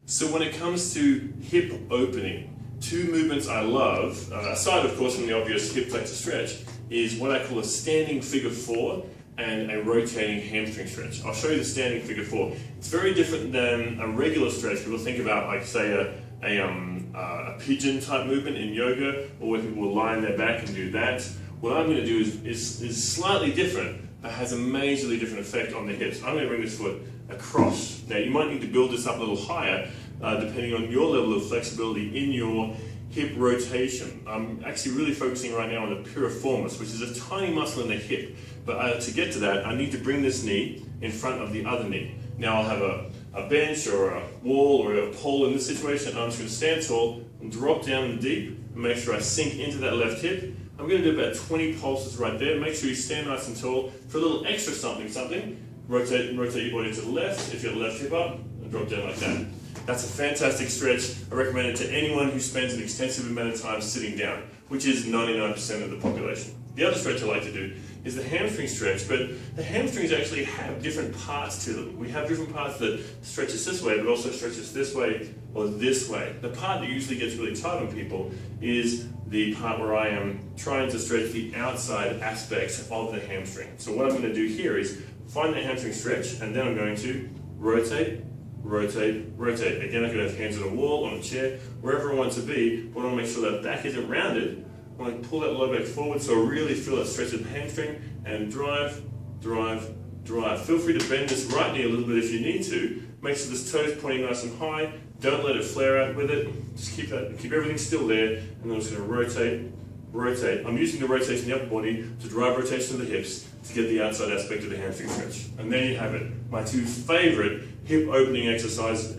So when it comes to hip opening, two movements I love, aside of course from the obvious hip flexor stretch, is what I call a standing figure four and a rotating hamstring stretch. I'll show you the standing figure four. It's very different than a regular stretch. People think about, like, say, a pigeon type movement in yoga, or where people will lie on their back and do that. What I'm going to do is slightly different, but has a majorly different effect on the hips. I'm going to bring this foot across. Now you might need to build this up a little higher, depending on your level of flexibility in your hip rotation. I'm actually really focusing right now on the piriformis, which is a tiny muscle in the hip. But to get to that, I need to bring this knee in front of the other knee. Now I'll have a bench or a wall or a pole in this situation. I'm just going to stand tall and drop down deep and make sure I sink into that left hip. I'm going to do about 20 pulses right there. Make sure you stand nice and tall. For a little extra something, rotate your body to the left, if your left hip up, and drop down like that. That's a fantastic stretch. I recommend it to anyone who spends an extensive amount of time sitting down, which is 99% of the population. The other stretch I like to do is the hamstring stretch, but the hamstrings actually have different parts to them. We have different parts that stretches this way, but also stretches this way or this way. The part that usually gets really tight on people is the part where I am trying to stretch the outside aspects of the hamstring. So what I'm going to do here is find the hamstring stretch, and then I'm going to rotate, rotate, rotate. Again, I could have hands on a wall, on a chair, wherever I want to be, but I want to make sure that back isn't rounded. I want to pull that low back forward so I really feel that stretch of the hamstring, and drive, drive, drive. Feel free to bend this right knee a little bit if you need to. Make sure this toe is pointing nice and high. Don't let it flare out with it. Just keep everything still there, and then I'm just going to rotate, rotate. I'm using the rotation of the upper body to drive rotation of the hips to get the outside aspect of the hamstring stretch. And there you have it. My two favorite hip opening exercise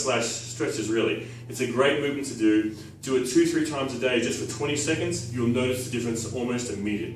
slash stretches, really. It's a great movement to do. Do it 2-3 times a day just for 20 seconds. You'll notice the difference almost immediately.